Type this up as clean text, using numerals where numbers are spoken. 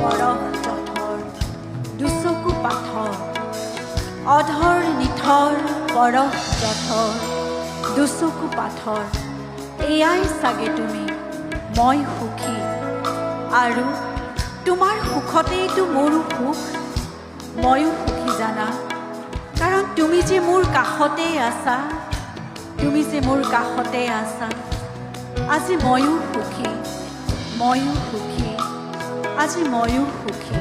পৰশ জঠৰ দুচকু পাথৰ অধৰ নিথৰ পৰশ জঠৰ দুচকু পাথৰ এয়াই চাগে তুমি মই সুখী আৰু তোমাৰ সুখতেইতো মোৰো সুখ ময়ো সুখী জানা কাৰণ তুমি যে মোৰ কাষতেই আছা তুমি যে মোৰ কাষতে আছা আজি ময়ো সুখী আজি ময়ো সুখী